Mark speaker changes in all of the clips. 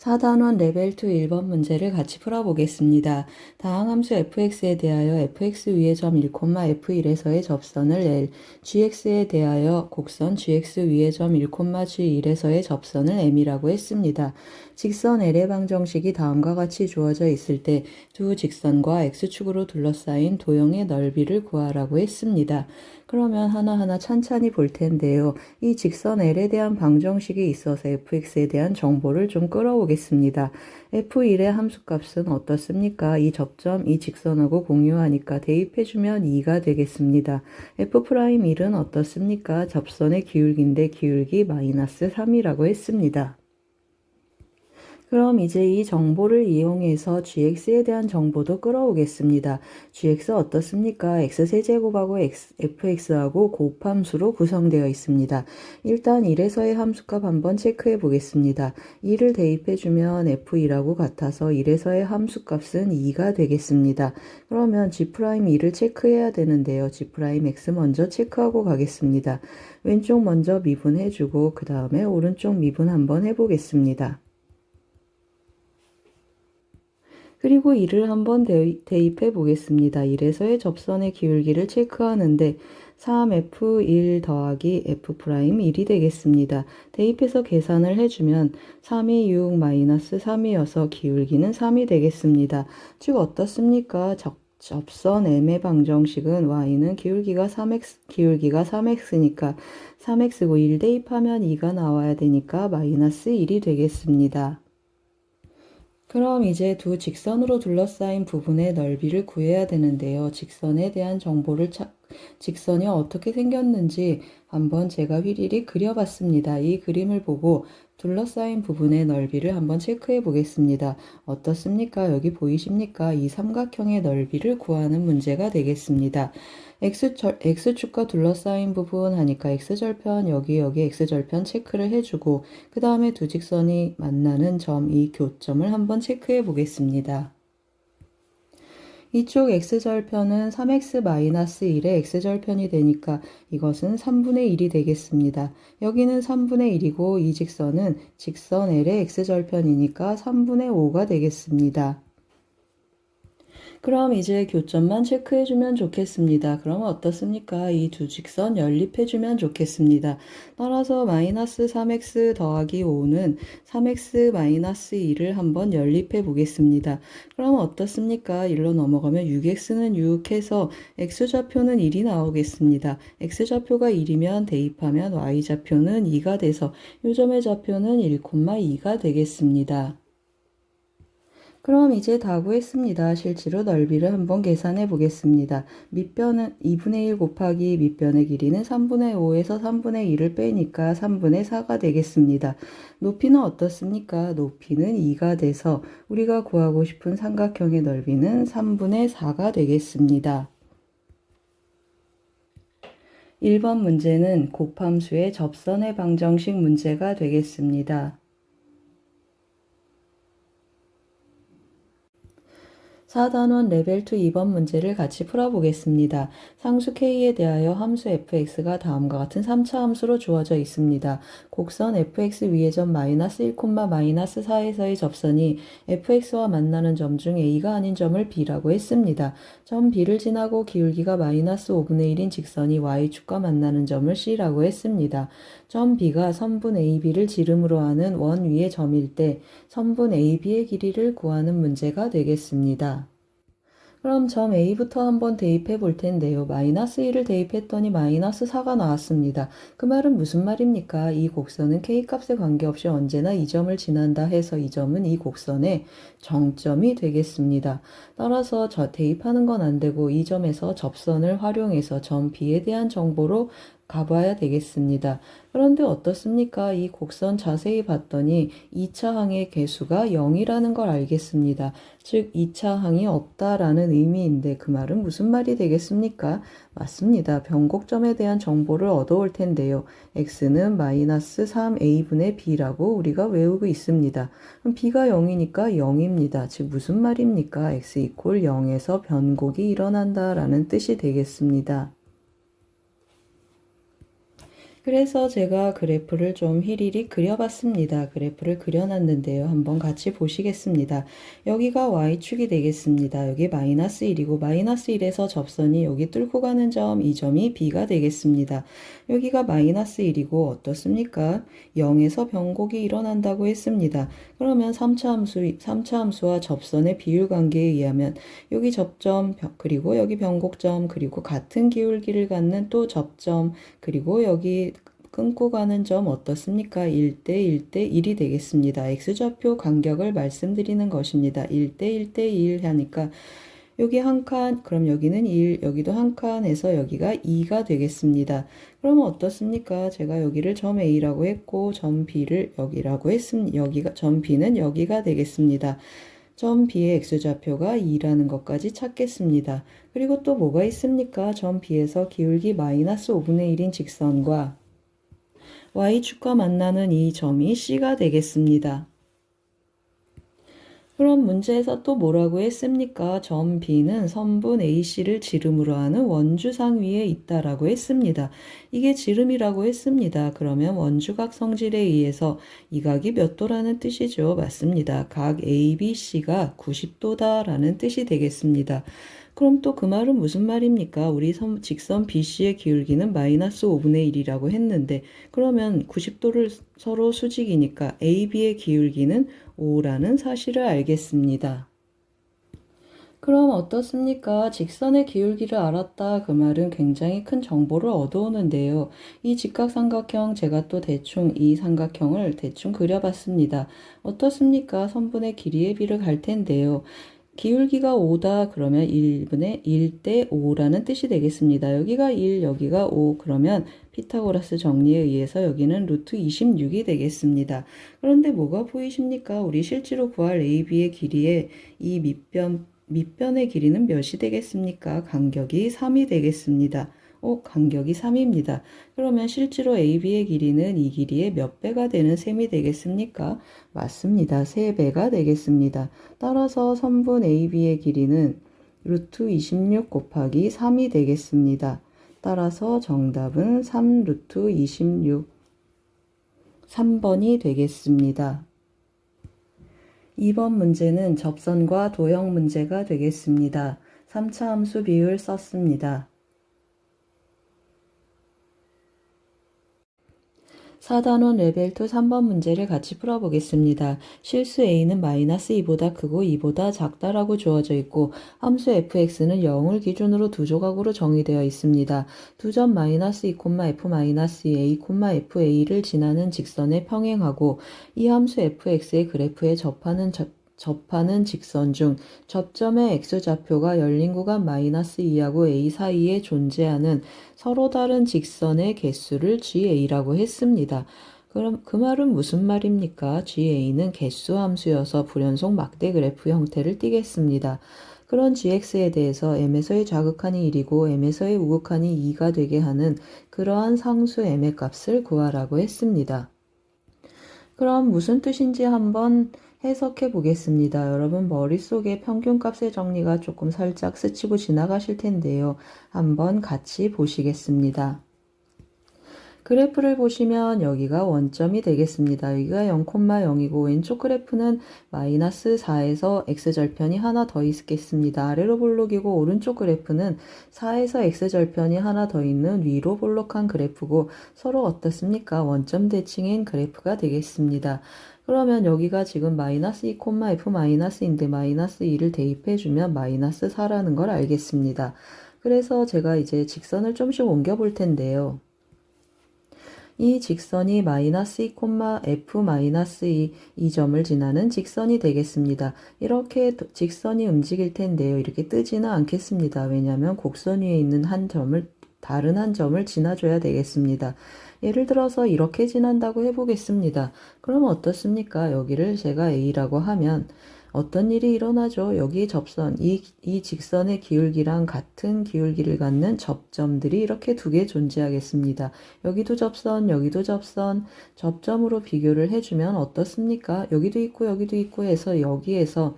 Speaker 1: 4단원 레벨 2 1번 문제를 같이 풀어보겠습니다. 다항함수 fx에 대하여 fx 위의 점 1,f1에서의 접선을 L, gx에 대하여 곡선 gx 위의 점 1,g1에서의 접선을 M이라고 했습니다. 직선 L의 방정식이 다음과 같이 주어져 있을 때 두 직선과 x축으로 둘러싸인 도형의 넓이를 구하라고 했습니다. 그러면 하나하나 찬찬히 볼 텐데요. 이 직선 L에 대한 방정식이 있어서 fx에 대한 정보를 좀 끌어오겠습니다. f1의 함수값은 어떻습니까? 이 접점, 이 직선하고 공유하니까 대입해주면 2가 되겠습니다. f'1은 어떻습니까? 접선의 기울기인데 기울기 마이너스 3이라고 했습니다. 그럼 이제 이 정보를 이용해서 gx에 대한 정보도 끌어오겠습니다. gx 어떻습니까? x세제곱하고 fx하고 곱함수로 구성되어 있습니다. 일단 1에서의 함수값 한번 체크해 보겠습니다. 2를 대입해주면 f2라고 같아서 1에서의 함수값은 2가 되겠습니다. 그러면 g'2를 체크해야 되는데요. g'x 먼저 체크하고 가겠습니다. 왼쪽 먼저 미분해주고 그 다음에 오른쪽 미분 한번 해보겠습니다. 그리고 1을 한번 대입해 보겠습니다. 1에서의 접선의 기울기를 체크하는데 3f1 더하기 f'1이 되겠습니다. 대입해서 계산을 해주면 3이 6 마이너스 3이어서 기울기는 3이 되겠습니다. 즉 어떻습니까? 접선 M의 방정식은 y는 기울기가 3x니까 3x고 1 대입하면 2가 나와야 되니까 마이너스 1이 되겠습니다. 그럼 이제 두 직선으로 둘러싸인 부분의 넓이를 구해야 되는데요. 직선에 대한 정보를 직선이 어떻게 생겼는지 한번 제가 휘리릭 그려봤습니다. 이 그림을 보고 둘러싸인 부분의 넓이를 한번 체크해 보겠습니다. 어떻습니까? 여기 보이십니까? 이 삼각형의 넓이를 구하는 문제가 되겠습니다. X축과 둘러싸인 부분 하니까 X절편 여기 X절편 체크를 해주고 그 다음에 두 직선이 만나는 점, 이 교점을 한번 체크해 보겠습니다. 이쪽 x절편은 3x-1의 x절편이 되니까 이것은 3분의 1이 되겠습니다. 여기는 3분의 1이고 이 직선은 직선 L의 x절편이니까 3분의 5가 되겠습니다. 그럼 이제 교점만 체크해주면 좋겠습니다. 그럼 어떻습니까? 이 두 직선 연립해주면 좋겠습니다. 따라서 마이너스 3x 더하기 5는 3x 마이너스 2를 한번 연립해 보겠습니다. 그럼 어떻습니까? 1로 넘어가면 6x는 6 해서 x좌표는 1이 나오겠습니다. x좌표가 1이면 대입하면 y좌표는 2가 돼서 요점의 좌표는 1,2가 되겠습니다. 그럼 이제 다 구했습니다. 실제로 넓이를 한번 계산해 보겠습니다. 밑변은 2분의 1 곱하기 밑변의 길이는 3분의 5에서 3분의 1을 빼니까 3분의 4가 되겠습니다. 높이는 어떻습니까? 높이는 2가 돼서 우리가 구하고 싶은 삼각형의 넓이는 3분의 4가 되겠습니다. 1번 문제는 곱함수의 접선의 방정식 문제가 되겠습니다. 4단원 레벨 2 2번 문제를 같이 풀어보겠습니다. 상수 K에 대하여 함수 fx가 다음과 같은 3차 함수로 주어져 있습니다. 곡선 fx 위의 점 마이너스 1, 마이너스 4에서의 접선이 fx와 만나는 점 중 a가 아닌 점을 b라고 했습니다. 점 b를 지나고 기울기가 마이너스 5분의 1인 직선이 y축과 만나는 점을 c라고 했습니다. 점 b가 선분 ab를 지름으로 하는 원 위의 점일 때 선분 ab의 길이를 구하는 문제가 되겠습니다. 그럼 점 A부터 한번 대입해 볼 텐데요. 마이너스 1을 대입했더니 마이너스 4가 나왔습니다. 그 말은 무슨 말입니까? 이 곡선은 K값에 관계없이 언제나 이 점을 지난다 해서 이 점은 이 곡선의 정점이 되겠습니다. 따라서 대입하는 건 안 되고 이 점에서 접선을 활용해서 점 B에 대한 정보로 가봐야 되겠습니다. 그런데 어떻습니까? 이 곡선 자세히 봤더니 2차 항의 개수가 0이라는 걸 알겠습니다. 즉 2차 항이 없다라는 의미인데 그 말은 무슨 말이 되겠습니까? 맞습니다. 변곡점에 대한 정보를 얻어올 텐데요. x는 마이너스 3a분의 b라고 우리가 외우고 있습니다. 그럼 b가 0이니까 0입니다. 즉 무슨 말입니까? x 이퀄 0에서 변곡이 일어난다라는 뜻이 되겠습니다. 그래서 제가 그래프를 좀 휘리릭 그려봤습니다. 그래프를 그려놨는데요. 한번 같이 보시겠습니다. 여기가 Y축이 되겠습니다. 여기 마이너스 1이고 마이너스 1에서 접선이 여기 뚫고 가는 점, 이 점이 B가 되겠습니다. 여기가 마이너스 1이고 어떻습니까? 0에서 변곡이 일어난다고 했습니다. 그러면 3차 함수와 접선의 비율 관계에 의하면 여기 접점, 그리고 여기 변곡점, 그리고 같은 기울기를 갖는 또 접점, 그리고 여기 끊고 가는 점 어떻습니까? 1대 1대 1이 되겠습니다. X좌표 간격을 말씀드리는 것입니다. 1대 1대 1 하니까 여기 한 칸, 그럼 여기는 1, 여기도 한 칸에서 여기가 2가 되겠습니다. 그러면 어떻습니까? 제가 여기를 점 A라고 했고 점 B를 여기라고 했습니다. 여기가 점 B는 여기가 되겠습니다. 점 B의 X좌표가 2라는 것까지 찾겠습니다. 그리고 또 뭐가 있습니까? 점 B에서 기울기 마이너스 5분의 1인 직선과 Y축과 만나는 이 점이 C가 되겠습니다. 그럼 문제에서 또 뭐라고 했습니까? 점 B는 선분 AC를 지름으로 하는 원주상 위에 있다라고 했습니다. 이게 지름이라고 했습니다. 그러면 원주각 성질에 의해서 이 각이 몇 도라는 뜻이죠? 맞습니다. 각 ABC가 90도다라는 뜻이 되겠습니다. 그럼 또 그 말은 무슨 말입니까? 우리 직선 BC의 기울기는 마이너스 5분의 1이라고 했는데 그러면 90도를 서로 수직이니까 AB의 기울기는 5라는 사실을 알겠습니다. 그럼 어떻습니까? 직선의 기울기를 알았다. 그 말은 굉장히 큰 정보를 얻어오는데요. 이 직각삼각형 제가 또 대충 이 삼각형을 대충 그려봤습니다. 어떻습니까? 선분의 길이의 비를 갈 텐데요. 기울기가 5다 그러면 1분의 1대 5라는 뜻이 되겠습니다. 여기가 1, 여기가 5 그러면 피타고라스 정리에 의해서 여기는 루트 26이 되겠습니다. 그런데 뭐가 보이십니까? 우리 실제로 구할 AB의 길이의 이 밑변의 길이는 몇이 되겠습니까? 간격이 3이 되겠습니다. 간격이 3입니다. 그러면 실제로 AB의 길이는 이 길이의 몇 배가 되는 셈이 되겠습니까? 맞습니다. 3배가 되겠습니다. 따라서 선분 AB의 길이는 루트 26 곱하기 3이 되겠습니다. 따라서 정답은 3 루트 26 3번이 되겠습니다. 2번 문제는 접선과 도형 문제가 되겠습니다. 3차 함수 비율 썼습니다. 4단원 레벨 2 3번 문제를 같이 풀어보겠습니다. 실수 A는 마이너스 2보다 크고 2보다 작다라고 주어져 있고 함수 fx는 0을 기준으로 두 조각으로 정의되어 있습니다. 두 점 마이너스 2, f 마이너스 2a, fa를 지나는 직선에 평행하고 이 함수 fx의 그래프에 접하는 직선 중 접점의 x좌표가 열린 구간 마이너스 2하고 a 사이에 존재하는 서로 다른 직선의 개수를 GA라고 했습니다. 그럼 그 말은 무슨 말입니까? GA는 개수 함수여서 불연속 막대 그래프 형태를 띠겠습니다. 그런 GX에 대해서 M에서의 좌극한이 1이고 M에서의 우극한이 2가 되게 하는 그러한 상수 M의 값을 구하라고 했습니다. 그럼 무슨 뜻인지 한번 해석해 보겠습니다. 여러분 머릿속에 평균값의 정리가 조금 살짝 스치고 지나가실 텐데요. 한번 같이 보시겠습니다. 그래프를 보시면 여기가 원점이 되겠습니다. 여기가 0,0이고 왼쪽 그래프는 마이너스 4에서 x절편이 하나 더 있겠습니다. 아래로 볼록이고 오른쪽 그래프는 4에서 x절편이 하나 더 있는 위로 볼록한 그래프고 서로 어떻습니까? 원점 대칭인 그래프가 되겠습니다. 그러면 여기가 지금 마이너스 2, f 마이너스인데 마이너스 2를 대입해주면 마이너스 4라는 걸 알겠습니다. 그래서 제가 이제 직선을 좀씩 옮겨 볼 텐데요. 이 직선이 마이너스 2, f 마이너스 2 점을 지나는 직선이 되겠습니다. 이렇게 직선이 움직일 텐데요. 이렇게 뜨지는 않겠습니다. 왜냐하면 곡선 위에 있는 다른 한 점을 지나줘야 되겠습니다. 예를 들어서 이렇게 지난다고 해보겠습니다. 그럼 어떻습니까? 여기를 제가 A라고 하면 어떤 일이 일어나죠? 여기 접선, 이 직선의 기울기랑 같은 기울기를 갖는 접점들이 이렇게 두 개 존재하겠습니다. 여기도 접선, 여기도 접선, 접점으로 비교를 해주면 어떻습니까? 여기도 있고 여기도 있고 해서 여기에서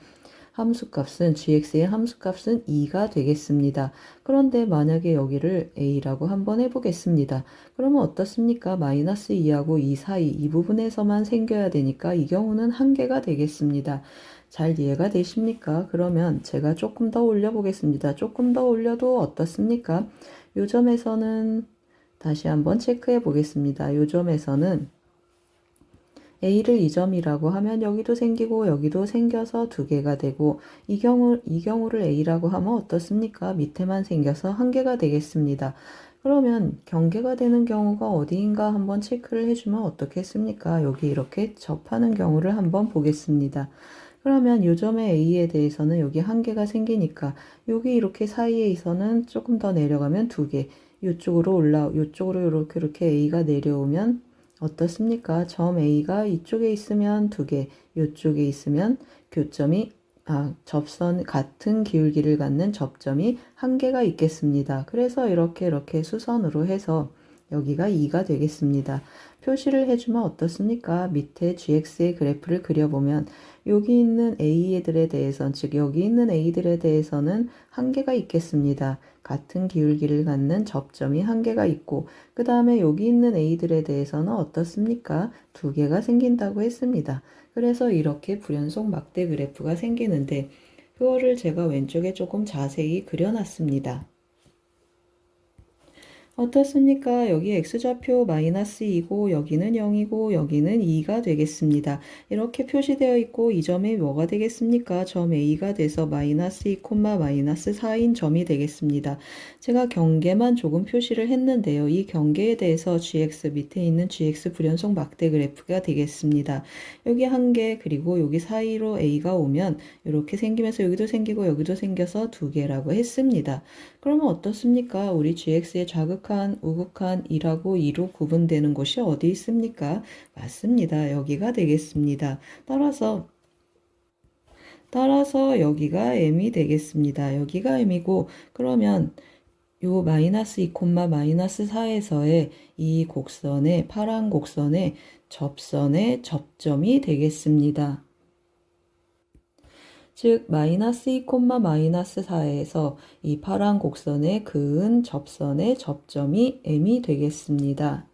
Speaker 1: 함수값은 gx의 함수값은 2가 되겠습니다. 그런데 만약에 여기를 a라고 한번 해보겠습니다. 그러면 어떻습니까? 마이너스 2하고 2 사이 이 부분에서만 생겨야 되니까 이 경우는 한 개가 되겠습니다. 잘 이해가 되십니까? 그러면 제가 조금 더 올려보겠습니다. 조금 더 올려도 어떻습니까? 요 점에서는 다시 한번 체크해 보겠습니다. 요 점에서는 A를 이 점이라고 하면 여기도 생기고 여기도 생겨서 두 개가 되고 이 경우를 A라고 하면 어떻습니까? 밑에만 생겨서 한 개가 되겠습니다. 그러면 경계가 되는 경우가 어디인가 한번 체크를 해주면 어떻겠습니까? 여기 이렇게 접하는 경우를 한번 보겠습니다. 그러면 요 점의 A에 대해서는 여기 한 개가 생기니까 여기 이렇게 사이에서는 조금 더 내려가면 두 개, 요쪽으로 이렇게 A가 내려오면 어떻습니까? 점 A가 이쪽에 있으면 두 개, 이쪽에 있으면 접선 같은 기울기를 갖는 접점이 한 개가 있겠습니다. 그래서 이렇게 수선으로 해서 여기가 2가 되겠습니다. 표시를 해주면 어떻습니까? 밑에 gx의 그래프를 그려보면 여기 있는 a들에 대해서는, 즉 여기 있는 a들에 대해서는 한 개가 있겠습니다. 같은 기울기를 갖는 접점이 한 개가 있고 그 다음에 여기 있는 a들에 대해서는 어떻습니까? 두 개가 생긴다고 했습니다. 그래서 이렇게 불연속 막대 그래프가 생기는데 그거를 제가 왼쪽에 조금 자세히 그려놨습니다. 어떻습니까? 여기 x좌표 마이너스 2고 여기는 0이고 여기는 2가 되겠습니다. 이렇게 표시되어 있고 이 점이 뭐가 되겠습니까? 점 A가 돼서 마이너스 2, 마이너스 4인 점이 되겠습니다. 제가 경계만 조금 표시를 했는데요. 이 경계에 대해서 gx 밑에 있는 gx 불연속 막대 그래프가 되겠습니다. 여기 한 개 그리고 여기 사이로 A가 오면 이렇게 생기면서 여기도 생기고 여기도 생겨서 두 개라고 했습니다. 그러면 어떻습니까? 우리 gx의 좌극한, 우극한 1하고 2로 구분되는 곳이 어디 있습니까? 맞습니다. 여기가 되겠습니다. 따라서 여기가 m이 되겠습니다. 여기가 m이고 그러면 요 마이너스 2, 마이너스 4에서의 이 곡선의 파란 곡선의 접선의 접점이 되겠습니다. 즉 마이너스 2, 마이너스 4에서 이 파란 곡선에 그은 접선의 접점이 m이 되겠습니다.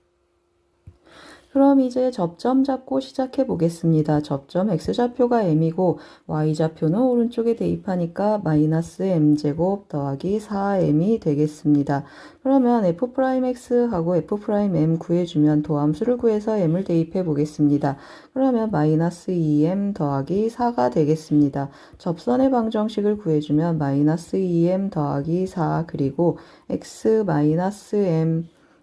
Speaker 1: 그럼 이제 접점 잡고 시작해 보겠습니다. 접점 x좌표가 m이고 y좌표는 오른쪽에 대입하니까 마이너스 m제곱 더하기 4m이 되겠습니다. 그러면 f'x하고 f'm 구해주면 도함수를 구해서 m을 대입해 보겠습니다. 그러면 마이너스 2m 더하기 4가 되겠습니다. 접선의 방정식을 구해주면 마이너스 2m 더하기 4 그리고 x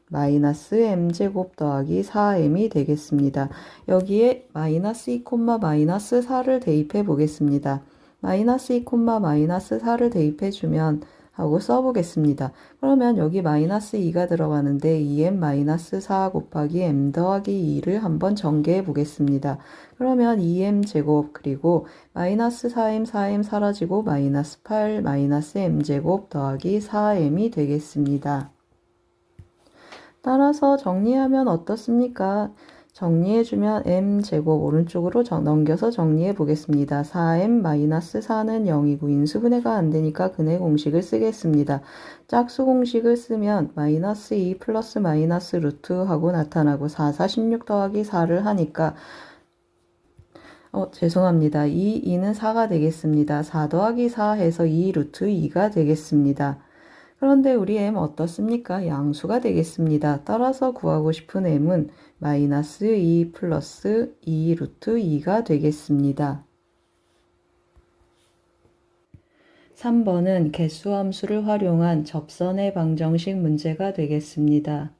Speaker 1: 마이너스 m제곱 더하기 4m이 되겠습니다. 여기에 마이너스 2, 마이너스 4를 대입해 보겠습니다. 마이너스 2, 마이너스 4를 대입해 주면 하고 써보겠습니다. 그러면 여기 마이너스 2가 들어가는데 2m 마이너스 4 곱하기 m 더하기 2를 한번 전개해 보겠습니다. 그러면 2m 제곱 그리고 마이너스 4m 사라지고 마이너스 8 마이너스 m제곱 더하기 4m이 되겠습니다. 따라서 정리하면 어떻습니까? 정리해주면 m제곱 오른쪽으로 넘겨서 정리해 보겠습니다. 4m-4는 0이고 인수분해가 안되니까 근해 공식을 쓰겠습니다. 짝수 공식을 쓰면 마이너스 2 플러스 마이너스 루트 하고 나타나고 4, 16 더하기 4를 하니까 죄송합니다. 2는 4가 되겠습니다. 4 더하기 4 해서 2 루트 2가 되겠습니다. 그런데 우리 m 어떻습니까? 양수가 되겠습니다. 따라서 구하고 싶은 m은 마이너스 2 플러스 2 루트 2가 되겠습니다. 3번은 개수함수를 활용한 접선의 방정식 문제가 되겠습니다.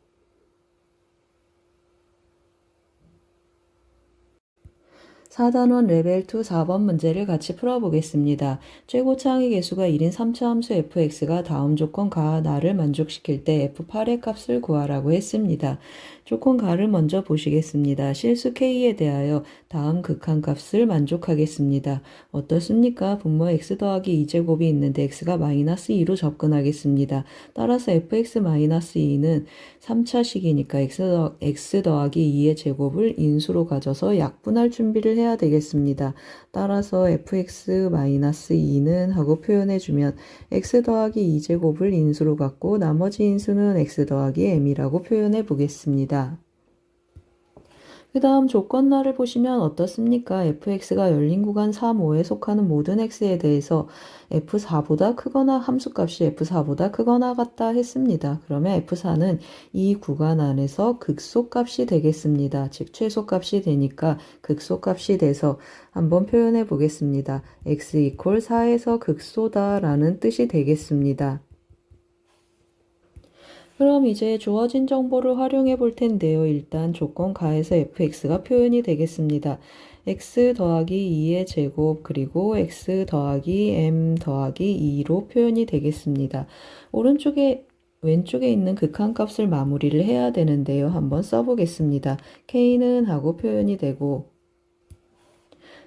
Speaker 1: 4단원 레벨 2 4번 문제를 같이 풀어보겠습니다. 최고차항의 개수가 1인 3차 함수 fx가 다음 조건 가, 나를 만족시킬 때 f8의 값을 구하라고 했습니다. 조건 가를 먼저 보시겠습니다. 실수 k에 대하여 다음 극한값을 만족하겠습니다. 어떻습니까? 분모 x 더하기 2제곱이 있는데 x가 마이너스 2로 접근하겠습니다. 따라서 fx-2는 3차식이니까 x 더하기 2의 제곱을 인수로 가져서 약분할 준비를 해야 해야 되겠습니다. 따라서 fx-2는 하고 표현해주면 x 더하기 2제곱을 인수로 갖고 나머지 인수는 x 더하기 m이라고 표현해 보겠습니다. 그 다음 조건란을 보시면 어떻습니까? fx가 열린 구간 3, 5에 속하는 모든 x에 대해서 f4보다 크거나 함수값이 f4보다 크거나 같다 했습니다. 그러면 f4는 이 구간 안에서 극소값이 되겠습니다. 즉 최소값이 되니까 극소값이 돼서 한번 표현해 보겠습니다. x 이퀄 4에서 극소다 라는 뜻이 되겠습니다. 그럼 이제 주어진 정보를 활용해 볼 텐데요. 일단 조건 가에서 fx가 표현이 되겠습니다. x 더하기 2의 제곱 그리고 x 더하기 m 더하기 2로 표현이 되겠습니다. 왼쪽에 있는 극한값을 마무리를 해야 되는데요. 한번 써보겠습니다. k는 하고 표현이 되고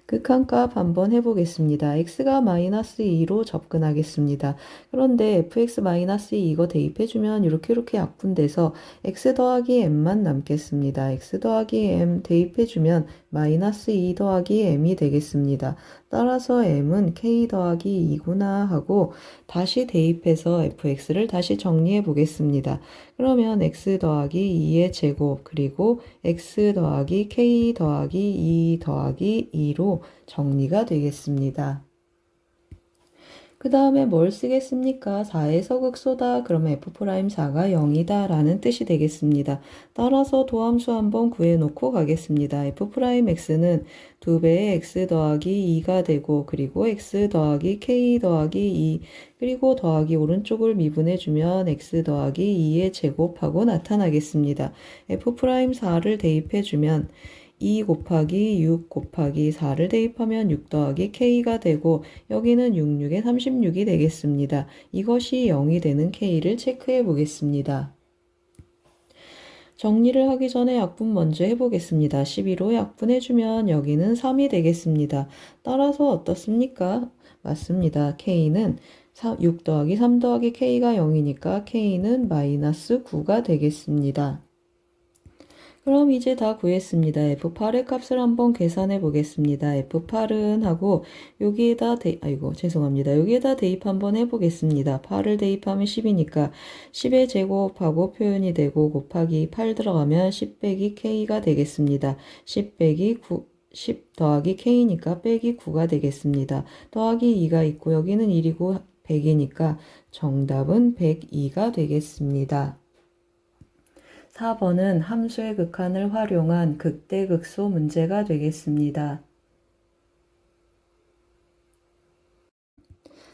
Speaker 1: 극한값 한번 해보겠습니다. x가 마이너스 2로 접근하겠습니다. 그런데 fx-2 이거 대입해주면 이렇게 약분돼서 x 더하기 m만 남겠습니다. x 더하기 m 대입해주면 마이너스 2 더하기 m이 되겠습니다. 따라서 m은 k 더하기 2구나 하고 다시 대입해서 fx를 다시 정리해 보겠습니다. 그러면 x 더하기 2의 제곱 그리고 x 더하기 k 더하기 2 더하기 2로 정리가 되겠습니다. 그 다음에 뭘 쓰겠습니까? 4에서 극소다. 그러면 f'4가 0이다 라는 뜻이 되겠습니다. 따라서 도함수 한번 구해놓고 가겠습니다. f'x는 2배의 x 더하기 2가 되고 그리고 x 더하기 k 더하기 2 그리고 더하기 오른쪽을 미분해주면 x 더하기 2의 제곱하고 나타나겠습니다. f'4를 대입해주면 2 곱하기 6 곱하기 4를 대입하면 6 더하기 k가 되고 여기는 66에 36이 되겠습니다. 이것이 0이 되는 k를 체크해 보겠습니다. 정리를 하기 전에 약분 먼저 해보겠습니다. 12로 약분해주면 여기는 3이 되겠습니다. 따라서 어떻습니까? 맞습니다. k는 6 더하기 3 더하기 k가 0이니까 k는 마이너스 9가 되겠습니다. 그럼 이제 다 구했습니다. F8의 값을 한번 계산해 보겠습니다. F8은 하고 여기에다 여기에다 대입 한번 해보겠습니다. 8을 대입하면 10이니까 10의 제곱하고 표현이 되고 곱하기 8 들어가면 10 빼기 k가 되겠습니다. 10 빼기 9 10 더하기 k니까 빼기 9가 되겠습니다. 더하기 2가 있고 여기는 1이고 100이니까 정답은 102가 되겠습니다. 4번은 함수의 극한을 활용한 극대극소 문제가 되겠습니다.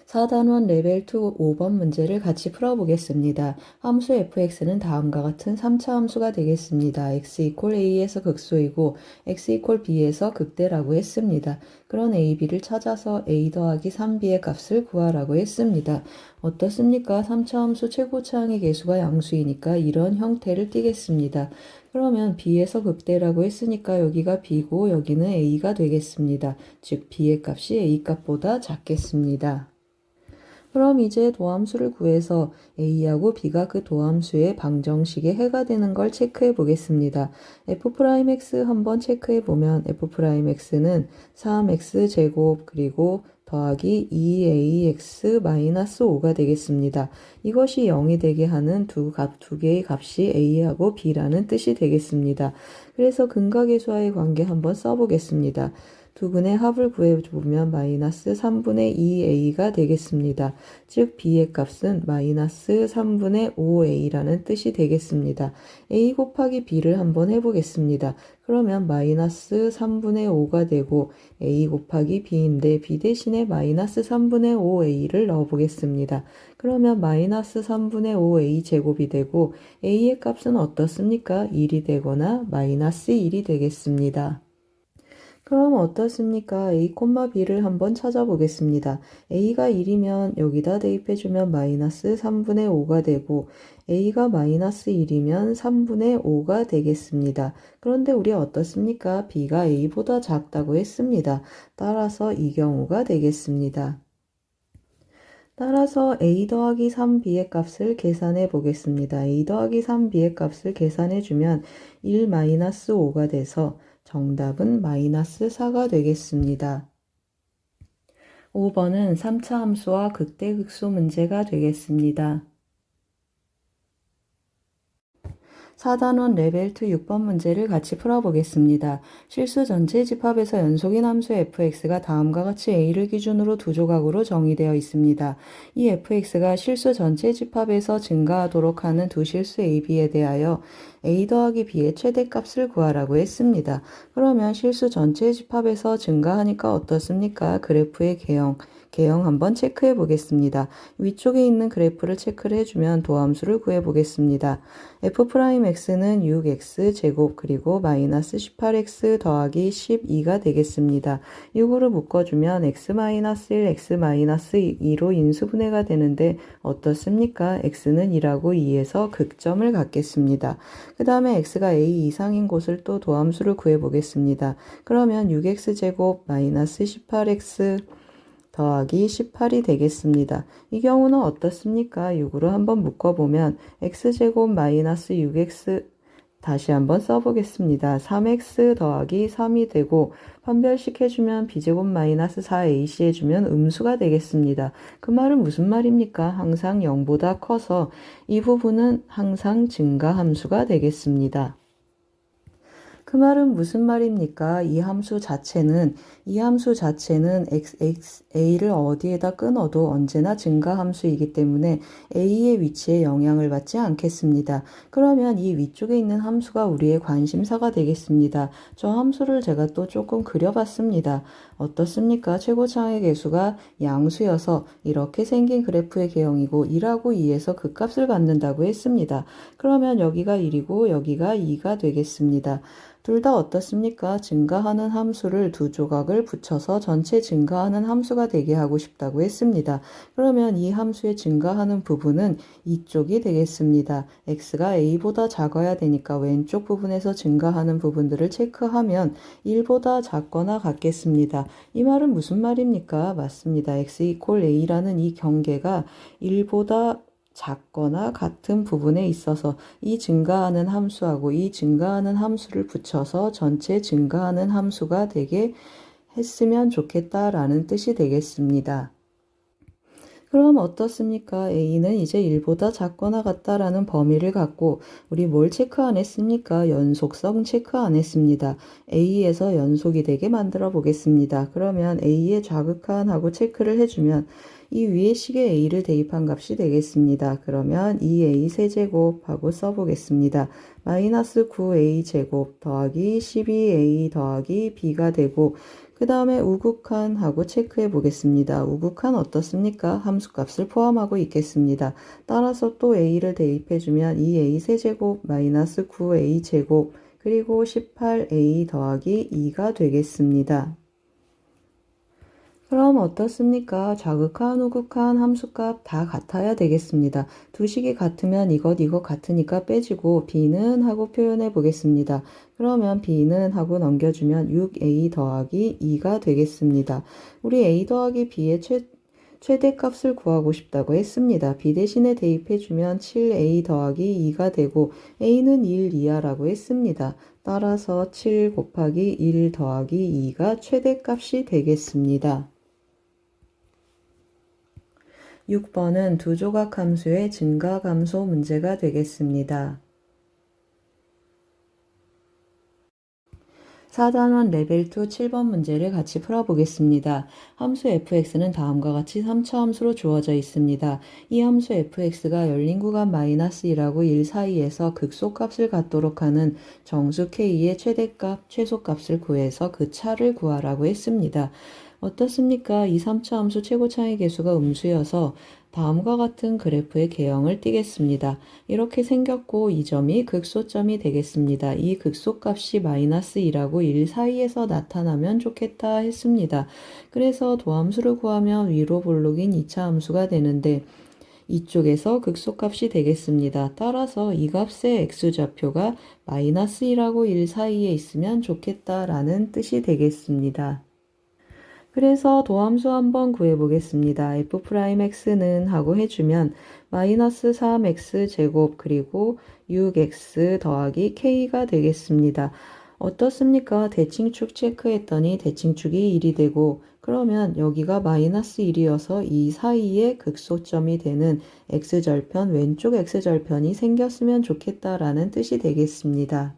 Speaker 1: 4단원 레벨 2 5번 문제를 같이 풀어보겠습니다. 함수 fx는 다음과 같은 3차 함수가 되겠습니다. x 이퀄 a에서 극소이고 x 이퀄 b에서 극대라고 했습니다. 그런 a, b를 찾아서 a 더하기 3b의 값을 구하라고 했습니다. 어떻습니까? 3차 함수 최고차항의 개수가 양수이니까 이런 형태를 띠겠습니다. 그러면 b에서 극대라고 했으니까 여기가 b고 여기는 a가 되겠습니다. 즉 b의 값이 a 값보다 작겠습니다. 그럼 이제 도함수를 구해서 a하고 b가 그 도함수의 방정식의 해가 되는 걸 체크해 보겠습니다. f'x 한번 체크해 보면 f'x는 3x제곱 그리고 더하기 2ax-5가 되겠습니다. 이것이 0이 되게 하는 두 개의 값이 a하고 b라는 뜻이 되겠습니다. 그래서 근각계수와의 관계 한번 써보겠습니다. 두 근의 합을 구해보면 마이너스 3분의 2a가 되겠습니다. 즉 b의 값은 마이너스 3분의 5a라는 뜻이 되겠습니다. a 곱하기 b를 한번 해보겠습니다. 그러면 마이너스 3분의 5가 되고 a 곱하기 b인데 b 대신에 마이너스 3분의 5a를 넣어보겠습니다. 그러면 마이너스 3분의 5a 제곱이 되고 a의 값은 어떻습니까? 1이 되거나 마이너스 1이 되겠습니다. 그럼 어떻습니까? a, b를 한번 찾아보겠습니다. a가 1이면 여기다 대입해주면 마이너스 3분의 5가 되고 a가 마이너스 1이면 3분의 5가 되겠습니다. 그런데 우리 어떻습니까? b가 a보다 작다고 했습니다. 따라서 이 경우가 되겠습니다. 따라서 a 더하기 3b의 값을 계산해 보겠습니다. a 더하기 3b의 값을 계산해 주면 1-5가 돼서 정답은 마이너스 4가 되겠습니다. 5번은 3차 함수와 극대극소 문제가 되겠습니다. 4단원 레벨 2 6번 문제를 같이 풀어보겠습니다. 실수 전체 집합에서 연속인 함수 fx가 다음과 같이 a를 기준으로 두 조각으로 정의되어 있습니다. 이 fx가 실수 전체 집합에서 증가하도록 하는 두 실수 a, b에 대하여 a 더하기 b의 최대값을 구하라고 했습니다. 그러면 실수 전체 집합에서 증가하니까 어떻습니까? 그래프의 개형 한번 체크해 보겠습니다. 위쪽에 있는 그래프를 체크를 해주면 도함수를 구해 보겠습니다. f'x는 6x 제곱 그리고 마이너스 18x 더하기 12가 되겠습니다. 6으로 묶어주면 x-1, x-2로 인수분해가 되는데 어떻습니까? x는 2라고 2에서 극점을 갖겠습니다. 그 다음에 x가 a 이상인 곳을 또 도함수를 구해 보겠습니다. 그러면 6x 제곱 마이너스 18x 더하기 18이 되겠습니다. 이 경우는 어떻습니까? 6으로 한번 묶어보면 x제곱 마이너스 6x 다시 한번 써보겠습니다. 3x 더하기 3이 되고 판별식 해주면 b제곱 마이너스 4ac 해주면 음수가 되겠습니다. 그 말은 무슨 말입니까? 항상 0보다 커서 이 부분은 항상 증가함수가 되겠습니다. 그 말은 무슨 말입니까? 이 함수 자체는 a를 어디에다 끊어도 언제나 증가함수이기 때문에 a의 위치에 영향을 받지 않겠습니다. 그러면 이 위쪽에 있는 함수가 우리의 관심사가 되겠습니다. 저 함수를 제가 또 조금 그려봤습니다. 어떻습니까? 최고차의 개수가 양수여서 이렇게 생긴 그래프의 개형이고 1하고 2에서 그 값을 갖는다고 했습니다. 그러면 여기가 1이고 여기가 2가 되겠습니다. 둘 다 어떻습니까? 증가하는 함수를 두 조각을 붙여서 전체 증가하는 함수가 되게 하고 싶다고 했습니다. 그러면 이 함수의 증가하는 부분은 이쪽이 되겠습니다. x가 a보다 작아야 되니까 왼쪽 부분에서 증가하는 부분들을 체크하면 1보다 작거나 같겠습니다. 이 말은 무슨 말입니까? 맞습니다. x 이퀄 a라는 이 경계가 1보다 작거나 같은 부분에 있어서 이 증가하는 함수하고 이 증가하는 함수를 붙여서 전체 증가하는 함수가 되게 했으면 좋겠다라는 뜻이 되겠습니다. 그럼 어떻습니까? a는 이제 1보다 작거나 같다라는 범위를 갖고 우리 뭘 체크 안 했습니까? 연속성 체크 안 했습니다. a에서 연속이 되게 만들어 보겠습니다. 그러면 a의 좌극한하고 체크를 해주면 이 위에 식에 a를 대입한 값이 되겠습니다. 그러면 2a 세제곱하고 써보겠습니다. 마이너스 9a 제곱 더하기 12a 더하기 b가 되고 그 다음에 우극한하고 체크해 보겠습니다. 우극한 어떻습니까? 함수값을 포함하고 있겠습니다. 따라서 또 a를 대입해주면 2a 세제곱 마이너스 9a 제곱 그리고 18a 더하기 2가 되겠습니다. 그럼 어떻습니까? 좌극한, 우극한 함수값 다 같아야 되겠습니다. 두 식이 같으면 이것 같으니까 빼지고 b는 하고 표현해 보겠습니다. 그러면 b는 하고 넘겨주면 6a 더하기 2가 되겠습니다. 우리 a 더하기 b의 최대값을 구하고 싶다고 했습니다. b 대신에 대입해주면 7a 더하기 2가 되고 a는 1 이하라고 했습니다. 따라서 7 곱하기 1 더하기 2가 최대값이 되겠습니다. 6번은 두 조각 함수의 증가 감소 문제가 되겠습니다. 4단원 레벨 2 7번 문제를 같이 풀어보겠습니다. 함수 fx는 다음과 같이 3차 함수로 주어져 있습니다. 이 함수 fx가 열린 구간 마이너스 1하고 1 사이에서 극소값을 갖도록 하는 정수 k의 최대값, 최소값을 구해서 그 차를 구하라고 했습니다. 어떻습니까? 이 3차 함수 최고차의 개수가 음수여서 다음과 같은 그래프의 개형을 띠겠습니다. 이렇게 생겼고 이 점이 극소점이 되겠습니다. 이 극소값이 마이너스 2하고 1 사이에서 나타나면 좋겠다 했습니다. 그래서 도함수를 구하면 위로 볼록인 2차 함수가 되는데 이쪽에서 극소값이 되겠습니다. 따라서 이 값의 x좌표가 마이너스 1하고 1 사이에 있으면 좋겠다라는 뜻이 되겠습니다. 그래서 도함수 한번 구해보겠습니다. f'x는 하고 해주면 마이너스 3x 제곱 그리고 6x 더하기 k가 되겠습니다. 어떻습니까? 대칭축 체크했더니 대칭축이 1이 되고 그러면 여기가 마이너스 1이어서 이 사이에 극소점이 되는 x절편, 왼쪽 x절편이 생겼으면 좋겠다라는 뜻이 되겠습니다.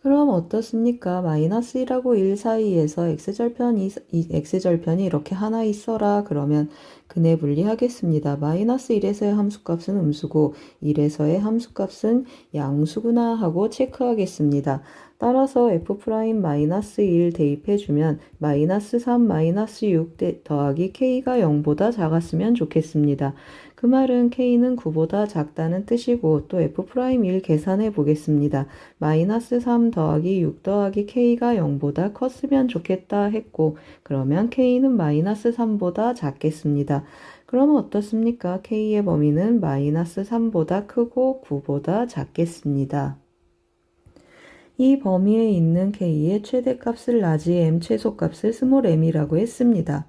Speaker 1: 그럼 어떻습니까? 마이너스 1하고 1 사이에서 x절편이 이렇게 하나 있어라. 그러면 근해 분리하겠습니다. 마이너스 1에서의 함수값은 음수고 1에서의 함수값은 양수구나 하고 체크하겠습니다. 따라서 f'-1 대입해주면 마이너스 3, 마이너스 6 더하기 k가 0보다 작았으면 좋겠습니다. 그 말은 k는 9보다 작다는 뜻이고 또 f'1 계산해 보겠습니다. 마이너스 3 더하기 6 더하기 k가 0보다 컸으면 좋겠다 했고 그러면 k는 마이너스 3보다 작겠습니다. 그러면 어떻습니까? k의 범위는 마이너스 3보다 크고 9보다 작겠습니다. 이 범위에 있는 k의 최대값을 라지 m, 최소값을 스몰 m이라고 했습니다.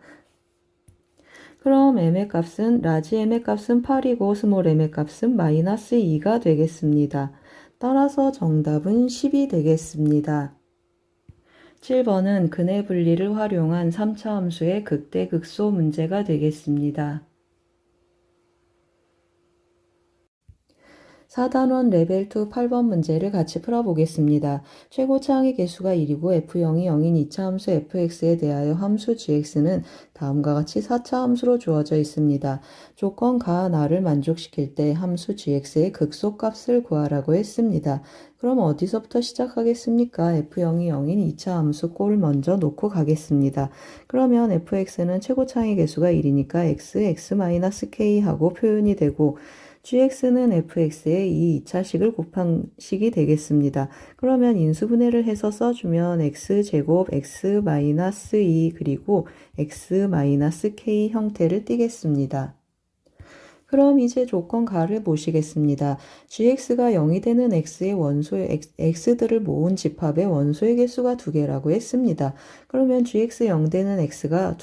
Speaker 1: 그럼 m의 값은 라지 m의 값은 8이고 스몰 m의 값은 마이너스 2가 되겠습니다. 따라서 정답은 10이 되겠습니다. 7번은 근해 분리를 활용한 3차 함수의 극대극소 문제가 되겠습니다. 4단원 레벨 2 8번 문제를 같이 풀어보겠습니다. 최고차항의 개수가 1이고 f0이 0인 2차 함수 fx에 대하여 함수 gx는 다음과 같이 4차 함수로 주어져 있습니다. 조건 가 나를 만족시킬 때 함수 gx의 극소값을 구하라고 했습니다. 그럼 어디서부터 시작하겠습니까? f0이 0인 2차 함수 꼴을 먼저 놓고 가겠습니다. 그러면 fx는 최고차항의 개수가 1이니까 x-k 하고 표현이 되고 gx는 fx의 이 2차식을 곱한 식이 되겠습니다. 그러면 인수분해를 해서 써주면 x제곱 x-2 그리고 x-k 형태를 띠겠습니다. 그럼 이제 조건 가를 보시겠습니다. gx가 0이 되는 x들을 모은 집합의 원소의 개수가 2개라고 했습니다. 그러면 gx 0 되는 x가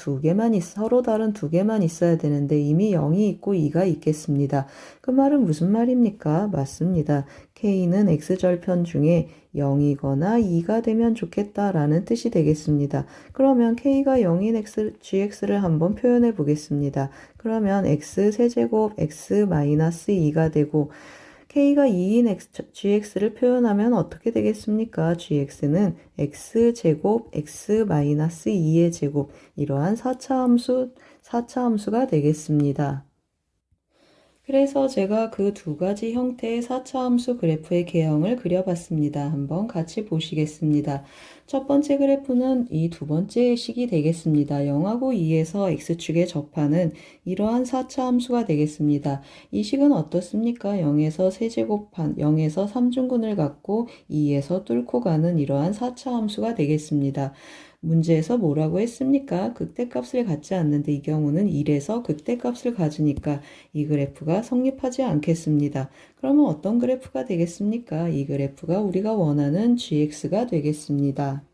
Speaker 1: 서로 다른 2개만 있어야 되는데 이미 0이 있고 2가 있겠습니다. 그 말은 무슨 말입니까? 맞습니다. k는 x절편 중에 0이거나 2가 되면 좋겠다라는 뜻이 되겠습니다. 그러면 k가 0인 gx를 한번 표현해 보겠습니다. 그러면 x-세제곱 x-2가 되고 k가 2인 gx를 표현하면 어떻게 되겠습니까? gx는 x제곱 x-2의 제곱 이러한 4차 함수가 되겠습니다. 그래서 제가 그 두 가지 형태의 4차 함수 그래프의 개형을 그려봤습니다. 한번 같이 보시겠습니다. 첫 번째 그래프는 이 두 번째 식이 되겠습니다. 0하고 2에서 x축에 접하는 이러한 4차 함수가 되겠습니다. 이 식은 어떻습니까? 0에서 세제곱한 0에서 3중근을 갖고 2에서 뚫고 가는 이러한 4차 함수가 되겠습니다. 문제에서 뭐라고 했습니까? 극대값을 갖지 않는데 이 경우는 1에서 극대값을 가지니까 이 그래프가 성립하지 않겠습니다. 그러면 어떤 그래프가 되겠습니까? 이 그래프가 우리가 원하는 gx가 되겠습니다.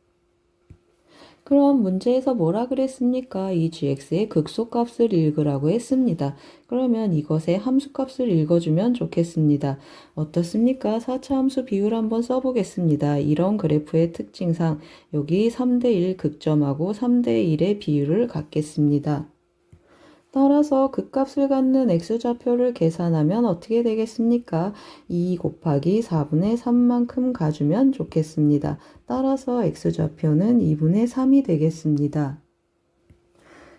Speaker 1: 그럼 문제에서 뭐라 그랬습니까? 이 gx의 극소값을 읽으라고 했습니다. 그러면 이것의 함수값을 읽어주면 좋겠습니다. 어떻습니까? 4차 함수 비율 한번 써보겠습니다. 이런 그래프의 특징상 여기 3대1 극점하고 3대1의 비율을 갖겠습니다. 따라서 극값을 갖는 x좌표를 계산하면 어떻게 되겠습니까? 2 곱하기 4분의 3만큼 가주면 좋겠습니다. 따라서 x좌표는 2분의 3이 되겠습니다.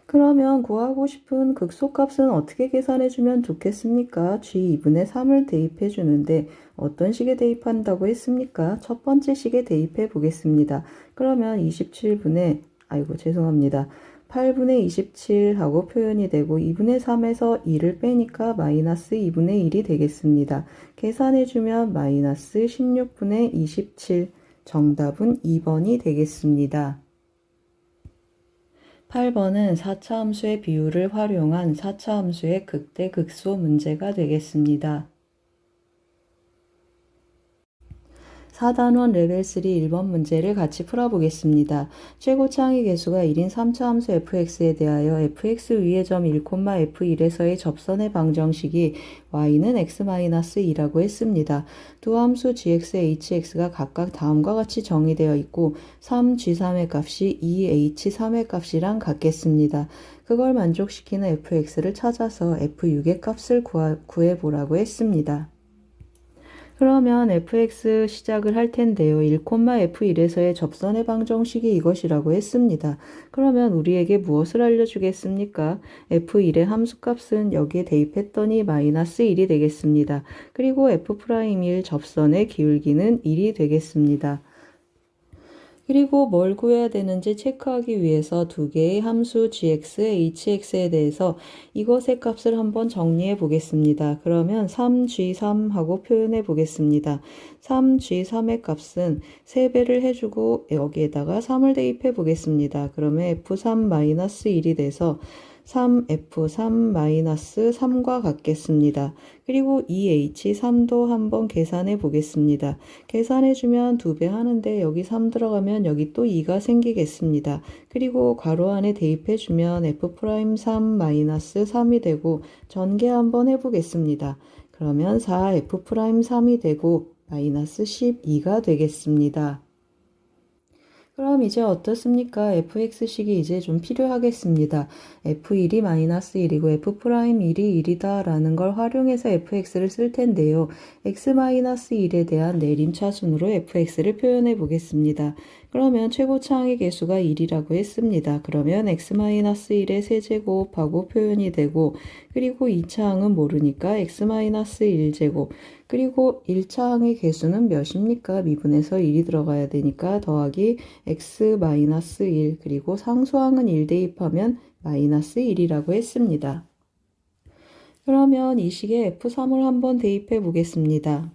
Speaker 1: 그러면 구하고 싶은 극소값은 어떻게 계산해주면 좋겠습니까? g2분의 3을 대입해주는데 어떤 식에 대입한다고 했습니까? 첫 번째 식에 대입해 보겠습니다. 그러면 8분의 27 하고 표현이 되고 2분의 3에서 2를 빼니까 마이너스 2분의 1이 되겠습니다. 계산해주면 마이너스 16분의 27 정답은 2번이 되겠습니다. 8번은 4차 함수의 비율을 활용한 4차 함수의 극대극소 문제가 되겠습니다. 4단원 레벨 3 1번 문제를 같이 풀어보겠습니다. 최고 창의 개수가 1인 3차 함수 fx에 대하여 fx 위의 점 1,f1에서의 접선의 방정식이 y는 x-2라고 했습니다. 두 함수 gx, hx가 각각 다음과 같이 정의되어 있고 3g3의 값이 2h3의 값이랑 같겠습니다. 그걸 만족시키는 fx를 찾아서 f6의 값을 구해보라고 했습니다. 그러면 fx 시작을 할 텐데요. 1,f1에서의 접선의 방정식이 이것이라고 했습니다. 그러면 우리에게 무엇을 알려주겠습니까? f1의 함수값은 여기에 대입했더니 마이너스 1이 되겠습니다. 그리고 f'1 접선의 기울기는 1이 되겠습니다. 그리고 뭘 구해야 되는지 체크하기 위해서 두 개의 함수 gx, hx에 대해서 이것의 값을 한번 정리해 보겠습니다. 그러면 3g3하고 표현해 보겠습니다. 3g3의 값은 3배를 해주고 여기에다가 3을 대입해 보겠습니다. 그러면 f3-1이 돼서 3f3-3과 같겠습니다. 그리고 2h3도 한번 계산해 보겠습니다. 계산해주면 2배 하는데 여기 3 들어가면 여기 또 2가 생기겠습니다. 그리고 괄호 안에 대입해주면 f'3-3이 되고 전개 한번 해보겠습니다. 그러면 4f'3이 되고 마이너스 12가 되겠습니다. 그럼 이제 어떻습니까? fx식이 이제 좀 필요하겠습니다. f1이 마이너스 1이고 f'1이 1이다 라는 걸 활용해서 fx를 쓸 텐데요. x-1에 대한 내림차순으로 fx를 표현해 보겠습니다. 그러면 최고차항의 개수가 1이라고 했습니다. 그러면 x-1의 세제곱하고 표현이 되고 그리고 2차항은 모르니까 x-1제곱 그리고 1차항의 개수는 몇입니까? 미분에서 1이 들어가야 되니까 더하기 x-1 그리고 상수항은 1 대입하면 마이너스 1이라고 했습니다. 그러면 이 식에 f3을 한번 대입해 보겠습니다.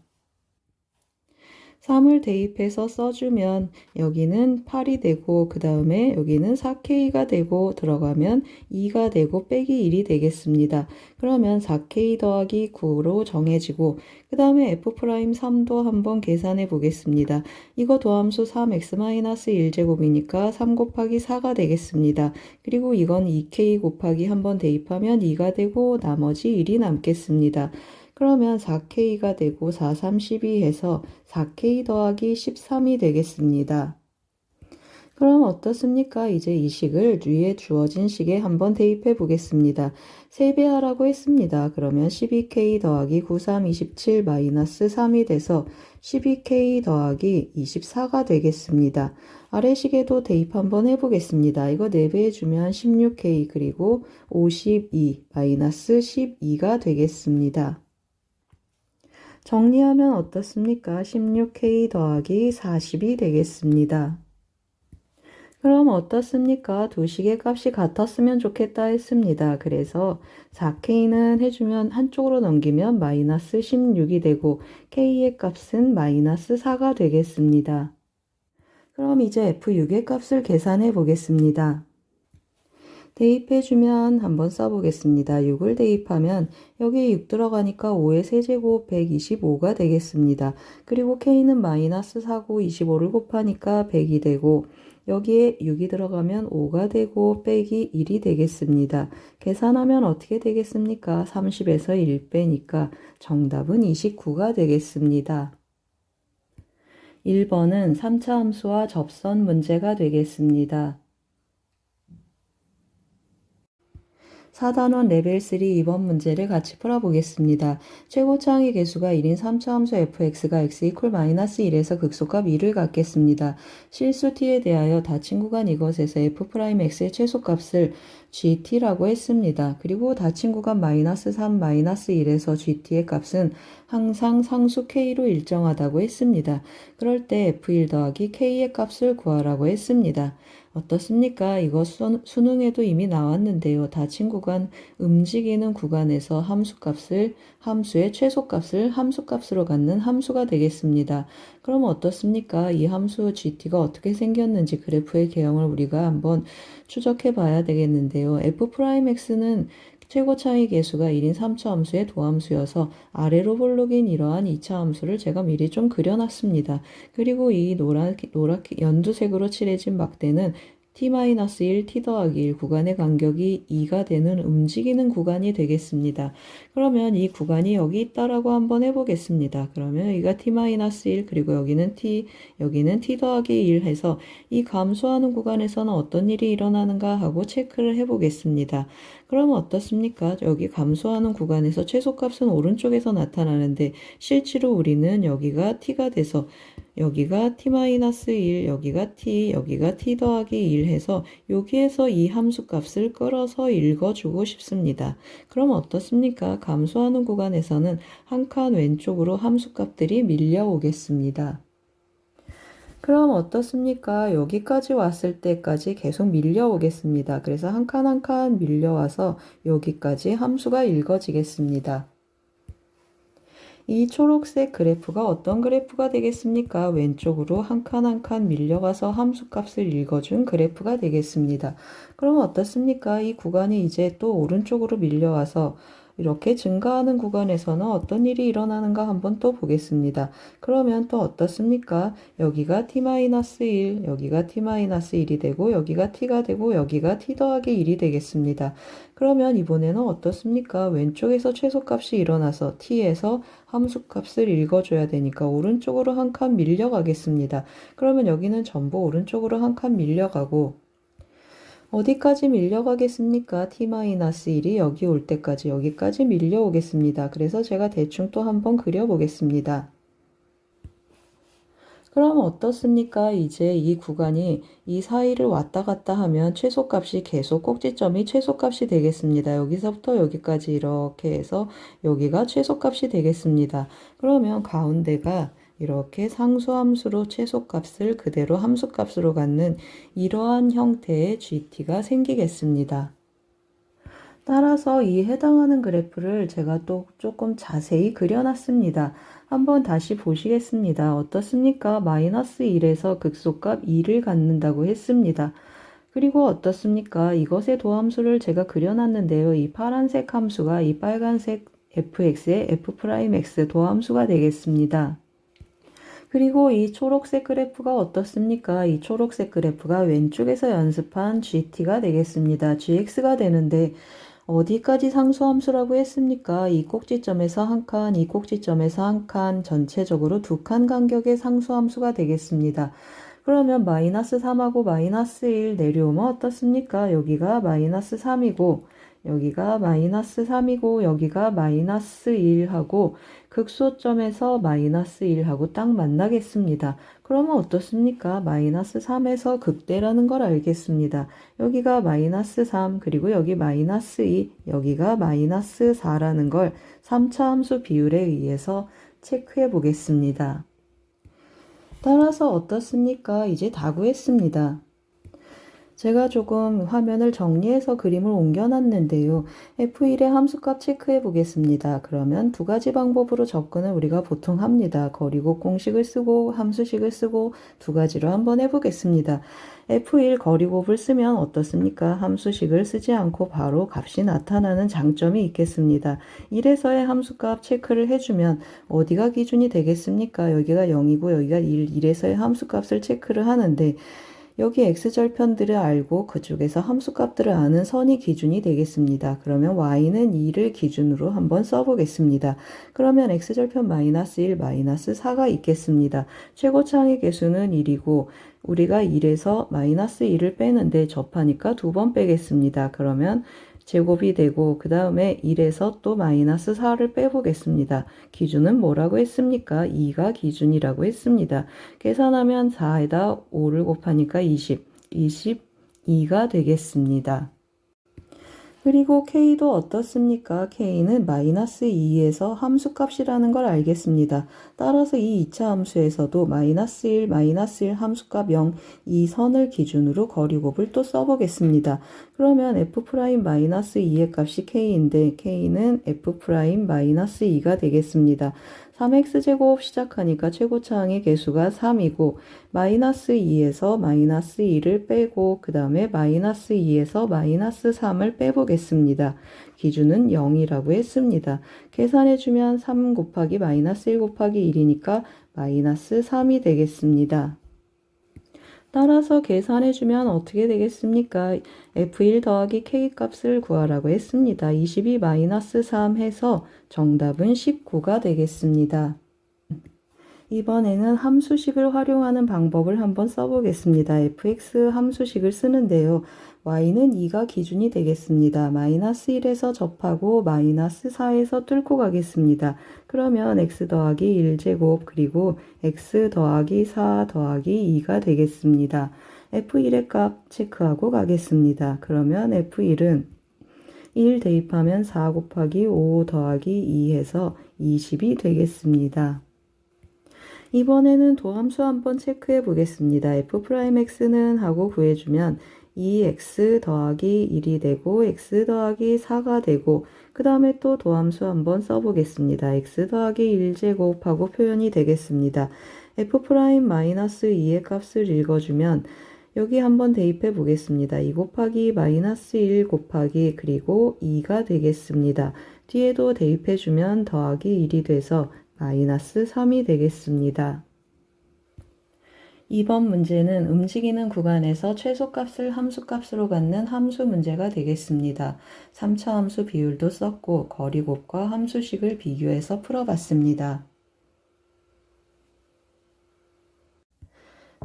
Speaker 1: 3을 대입해서 써주면 여기는 8이 되고 그 다음에 여기는 4k가 되고 들어가면 2가 되고 빼기 1이 되겠습니다. 그러면 4k 더하기 9로 정해지고 그 다음에 f'3도 한번 계산해 보겠습니다. 이거 도함수 3x-1제곱이니까 3 곱하기 4가 되겠습니다. 그리고 이건 2k 곱하기 한번 대입하면 2가 되고 나머지 1이 남겠습니다. 그러면 4k가 되고 4, 3, 12 해서 4k 더하기 13이 되겠습니다. 그럼 어떻습니까? 이제 이 식을 위에 주어진 식에 한번 대입해 보겠습니다. 3배 하라고 했습니다. 그러면 12k 더하기 93, 27 마이너스 3이 돼서 12k 더하기 24가 되겠습니다. 아래 식에도 대입 한번 해보겠습니다. 이거 4배 해주면 16k 그리고 52 마이너스 12가 되겠습니다. 정리하면 어떻습니까? 16k 더하기 40이 되겠습니다. 그럼 어떻습니까? 두 식의 값이 같았으면 좋겠다 했습니다. 그래서 4k는 해주면 한쪽으로 넘기면 마이너스 16이 되고 k의 값은 마이너스 4가 되겠습니다. 그럼 이제 f6의 값을 계산해 보겠습니다. 대입해주면 한번 써보겠습니다. 6을 대입하면 여기에 6 들어가니까 5의 세제곱 125가 되겠습니다. 그리고 k는 마이너스 4고 25를 곱하니까 100이 되고 여기에 6이 들어가면 5가 되고 빼기 1이 되겠습니다. 계산하면 어떻게 되겠습니까? 30에서 1 빼니까 정답은 29가 되겠습니다. 1번은 3차 함수와 접선 문제가 되겠습니다. 4단원 레벨 3 2번 문제를 같이 풀어보겠습니다. 최고차항의 개수가 1인 3차 함수 fx가 x 이퀄 마이너스 1에서 극소값 2를 갖겠습니다. 실수 t에 대하여 닫힌 구간 이것에서 f'x의 최소값을 gt라고 했습니다. 그리고 닫힌 구간 마이너스 3, 마이너스 1에서 gt의 값은 항상 상수 k로 일정하다고 했습니다. 그럴 때 f1 더하기 k의 값을 구하라고 했습니다. 어떻습니까? 이거 수능에도 이미 나왔는데요. 닫힌 구간, 움직이는 구간에서 함수의 최소값을 함수값으로 갖는 함수가 되겠습니다. 그럼 어떻습니까? 이 함수 gt가 어떻게 생겼는지 그래프의 개형을 우리가 한번 추적해 봐야 되겠는데요. f'x는 최고 차이 계수가 1인 3차 함수의 도함수여서 아래로 볼록인 이러한 2차 함수를 제가 미리 좀 그려놨습니다. 그리고 이 노랗게 연두색으로 칠해진 막대는 t-1, t 더하기 1 구간의 간격이 2가 되는 움직이는 구간이 되겠습니다. 그러면 이 구간이 여기 있다라고 한번 해보겠습니다. 그러면 여기가 t-1 그리고 여기는 t 더하기 1 해서 이 감소하는 구간에서는 어떤 일이 일어나는가 하고 체크를 해보겠습니다. 그러면 어떻습니까? 여기 감소하는 구간에서 최소값은 오른쪽에서 나타나는데 실제로 우리는 여기가 t가 돼서 여기가 t-1, 여기가 t 더하기 1 해서 여기에서 이 함수값을 끌어서 읽어주고 싶습니다. 그럼 어떻습니까? 감소하는 구간에서는 한 칸 왼쪽으로 함수값들이 밀려오겠습니다. 그럼 어떻습니까? 여기까지 왔을 때까지 계속 밀려오겠습니다. 그래서 한 칸 한 칸 밀려와서 여기까지 함수가 읽어지겠습니다. 이 초록색 그래프가 어떤 그래프가 되겠습니까? 왼쪽으로 한 칸 한 칸 밀려가서 함수값을 읽어준 그래프가 되겠습니다. 그럼 어떻습니까? 이 구간이 이제 또 오른쪽으로 밀려와서 이렇게 증가하는 구간에서는 어떤 일이 일어나는가 한번 또 보겠습니다. 그러면 또 어떻습니까? 여기가 t-1, 여기가 t-1이 되고 여기가 t가 되고 여기가 t 더하기 1이 되겠습니다. 그러면 이번에는 어떻습니까? 왼쪽에서 최소값이 일어나서 t에서 함수값을 읽어줘야 되니까 오른쪽으로 한 칸 밀려가겠습니다. 그러면 여기는 전부 오른쪽으로 한 칸 밀려가고 어디까지 밀려가겠습니까? t-1이 여기 올 때까지 여기까지 밀려오겠습니다. 그래서 제가 대충 또 한번 그려보겠습니다. 그럼 어떻습니까? 이제 이 구간이 이 사이를 왔다 갔다 하면 최소값이 계속 꼭지점이 최소값이 되겠습니다. 여기서부터 여기까지 이렇게 해서 여기가 최소값이 되겠습니다. 그러면 가운데가 이렇게 상수함수로 최소값을 그대로 함수값으로 갖는 이러한 형태의 GT가 생기겠습니다. 따라서 이 해당하는 그래프를 제가 또 조금 자세히 그려놨습니다. 한번 다시 보시겠습니다. 어떻습니까? 마이너스 1에서 극소값 2를 갖는다고 했습니다. 그리고 어떻습니까? 이것의 도함수를 제가 그려놨는데요. 이 파란색 함수가 이 빨간색 fx의 f'x 도함수가 되겠습니다. 그리고 이 초록색 그래프가 어떻습니까? 이 초록색 그래프가 왼쪽에서 연습한 GT가 되겠습니다. GX가 되는데 어디까지 상수함수라고 했습니까? 이 꼭지점에서 한 칸, 이 꼭지점에서 한 칸, 전체적으로 두 칸 간격의 상수함수가 되겠습니다. 그러면 마이너스 3하고 마이너스 1 내려오면 어떻습니까? 여기가 마이너스 3이고 여기가 마이너스 3이고 여기가 마이너스 1하고 극소점에서 마이너스 1하고 딱 만나겠습니다. 그러면 어떻습니까? 마이너스 3에서 극대라는 걸 알겠습니다. 여기가 마이너스 3 그리고 여기 마이너스 2 여기가 마이너스 4라는 걸 3차 함수 비율에 의해서 체크해 보겠습니다. 따라서 어떻습니까? 이제 다 구했습니다. 제가 조금 화면을 정리해서 그림을 옮겨놨는데요. F1의 함수값 체크해 보겠습니다. 그러면 두 가지 방법으로 접근을 우리가 보통 합니다. 거리곱 공식을 쓰고 함수식을 쓰고 두 가지로 한번 해보겠습니다. F1 거리곱을 쓰면 어떻습니까? 함수식을 쓰지 않고 바로 값이 나타나는 장점이 있겠습니다. 1에서의 함수값 체크를 해주면 어디가 기준이 되겠습니까? 여기가 0이고 여기가 1에서의 함수값을 체크를 하는데 여기 x절편들을 알고 그쪽에서 함수값들을 아는 선이 기준이 되겠습니다. 그러면 y는 2를 기준으로 한번 써보겠습니다. 그러면 x절편 마이너스 1, 마이너스 4가 있겠습니다. 최고차항의 개수는 1이고 우리가 1에서 마이너스 1을 빼는데 접하니까 두 번 빼겠습니다. 그러면 제곱이 되고 그 다음에 1에서 또 마이너스 4를 빼보겠습니다. 기준은 뭐라고 했습니까? 2가 기준이라고 했습니다. 계산하면 4에다 5를 곱하니까 22가 되겠습니다. 그리고 K도 어떻습니까? K는 마이너스 2에서 함수값이라는 걸 알겠습니다. 따라서 이 2차 함수에서도 마이너스 1, 마이너스 1 함수값 0, 이 선을 기준으로 거리곱을 또 써보겠습니다. 그러면 F' 마이너스 2의 값이 K인데 K는 F' 마이너스 2가 되겠습니다. 3x제곱 시작하니까 최고차항의 개수가 3이고 마이너스 2에서 마이너스 2를 빼고 그 다음에 마이너스 2에서 마이너스 3을 빼보겠습니다. 기준은 0이라고 했습니다. 계산해주면 3 곱하기 마이너스 1 곱하기 1이니까 마이너스 3이 되겠습니다. 따라서 계산해주면 어떻게 되겠습니까? F1 더하기 K 값을 구하라고 했습니다. 22 마이너스 3 해서 정답은 19가 되겠습니다. 이번에는 함수식을 활용하는 방법을 한번 써보겠습니다. fx 함수식을 쓰는데요. y는 2가 기준이 되겠습니다. 마이너스 1에서 접하고 마이너스 4에서 뚫고 가겠습니다. 그러면 x 더하기 1제곱 그리고 x 더하기 4 더하기 2가 되겠습니다. f1의 값 체크하고 가겠습니다. 그러면 f1은 1 대입하면 4 곱하기 5 더하기 2 해서 20이 되겠습니다. 이번에는 도함수 한번 체크해 보겠습니다. f'x는 하고 구해주면 2x 더하기 1이 되고 x 더하기 4가 되고 그 다음에 또 도함수 한번 써보겠습니다. x 더하기 1제곱 하고 표현이 되겠습니다. f'-2의 값을 읽어주면 여기 한번 대입해 보겠습니다. 2 곱하기 마이너스 1 곱하기 그리고 2가 되겠습니다. 뒤에도 대입해 주면 더하기 1이 돼서 마이너스 3이 되겠습니다. 이번 문제는 움직이는 구간에서 최소값을 함수값으로 갖는 함수 문제가 되겠습니다. 3차 함수 비율도 썼고 거리곱과 함수식을 비교해서 풀어봤습니다.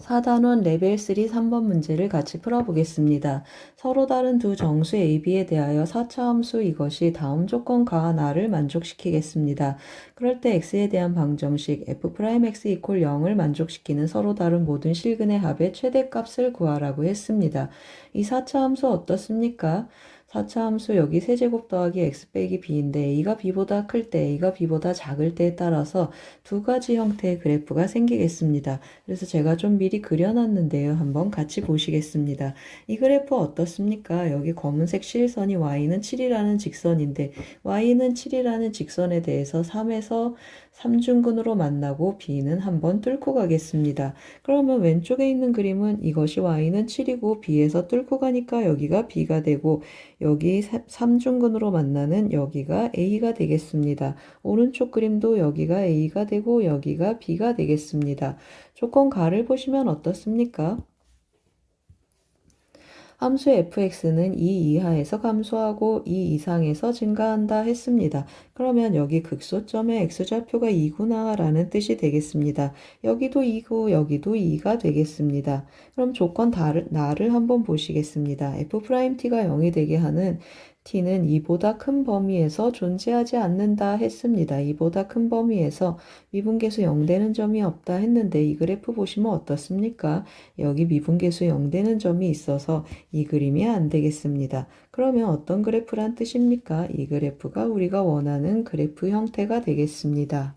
Speaker 1: 4단원 레벨 3 3번 문제를 같이 풀어보겠습니다. 서로 다른 두 정수 A, B에 대하여 4차 함수 이것이 다음 조건 가나를 만족시키겠습니다. 그럴 때 x에 대한 방정식 f'x 이퀄 0을 만족시키는 서로 다른 모든 실근의 합의 최대값을 구하라고 했습니다. 이 4차 함수 어떻습니까? 4차 함수 여기 세제곱 더하기 x 빼기 b인데 a가 b보다 클 때, a가 b보다 작을 때에 따라서 두 가지 형태의 그래프가 생기겠습니다. 그래서 제가 좀 미리 그려놨는데요. 한번 같이 보시겠습니다. 이 그래프 어떻습니까? 여기 검은색 실선이 y는 7이라는 직선인데 y는 7이라는 직선에 대해서 3에서 3중근으로 만나고 b는 한번 뚫고 가겠습니다. 그러면 왼쪽에 있는 그림은 이것이 y는 7이고 b에서 뚫고 가니까 여기가 b가 되고 여기 3중근으로 만나는 여기가 a가 되겠습니다. 오른쪽 그림도 여기가 a가 되고 여기가 b가 되겠습니다. 조건 가를 보시면 어떻습니까? 함수 fx는 2 이하에서 감소하고 2 이상에서 증가한다 했습니다. 그러면 여기 극소점의 x좌표가 2구나 라는 뜻이 되겠습니다. 여기도 2고 여기도 2가 되겠습니다. 그럼 조건 나를 한번 보시겠습니다. f't가 0이 되게 하는 t는 이보다 큰 범위에서 존재하지 않는다 했습니다. 이보다 큰 범위에서 미분계수 0되는 점이 없다 했는데 이 그래프 보시면 어떻습니까? 여기 미분계수 0되는 점이 있어서 이 그림이 안 되겠습니다. 그러면 어떤 그래프란 뜻입니까? 이 그래프가 우리가 원하는 그래프 형태가 되겠습니다.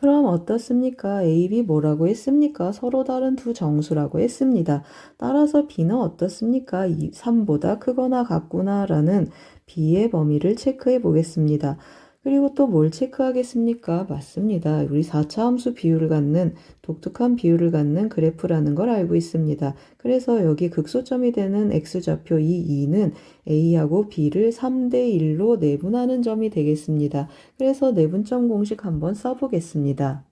Speaker 1: 그럼 어떻습니까? A, B 뭐라고 했습니까? 서로 다른 두 정수라고 했습니다. 따라서 B는 어떻습니까? 3보다 크거나 같구나 라는 B의 범위를 체크해 보겠습니다. 그리고 또 뭘 체크하겠습니까? 맞습니다. 우리 4차 함수 비율을 갖는 독특한 비율을 갖는 그래프라는 걸 알고 있습니다. 그래서 여기 극소점이 되는 x좌표 이 2는 a하고 b를 3대 1로 내분하는 점이 되겠습니다. 그래서 내분점 공식 한번 써보겠습니다.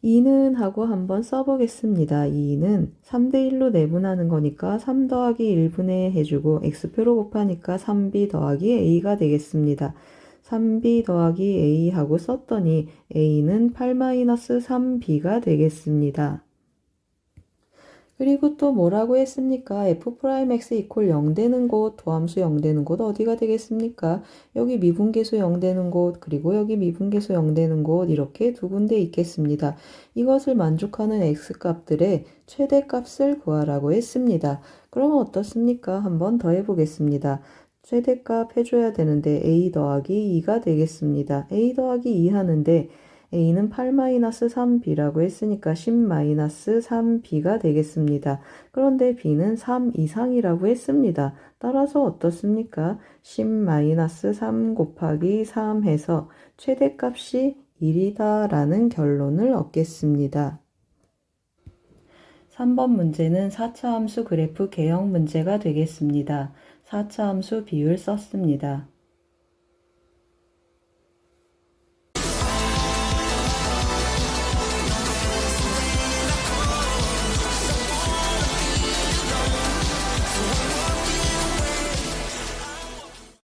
Speaker 1: 2는 하고 한번 써보겠습니다. 2는 3대 1로 내분하는 거니까 3 더하기 1분의 해주고 x표로 곱하니까 3b 더하기 a가 되겠습니다. 3b 더하기 a 하고 썼더니 a는 8-3b가 되겠습니다. 그리고 또 뭐라고 했습니까? f'x 이퀄 0 되는 곳, 도함수 0 되는 곳 어디가 되겠습니까? 여기 미분계수 0 되는 곳, 그리고 여기 미분계수 0 되는 곳 이렇게 두 군데 있겠습니다. 이것을 만족하는 x값들의 최대값을 구하라고 했습니다. 그러면 어떻습니까? 한번 더 해보겠습니다. 최대값 해줘야 되는데 a 더하기 2가 되겠습니다. a 더하기 2 하는데 a는 8-3b라고 했으니까 10-3b가 되겠습니다. 그런데 b는 3 이상이라고 했습니다. 따라서 어떻습니까? 10-3 곱하기 3 해서 최대값이 1이다 라는 결론을 얻겠습니다. 3번 문제는 4차 함수 그래프 개형 문제가 되겠습니다. 4차 함수 비율 썼습니다.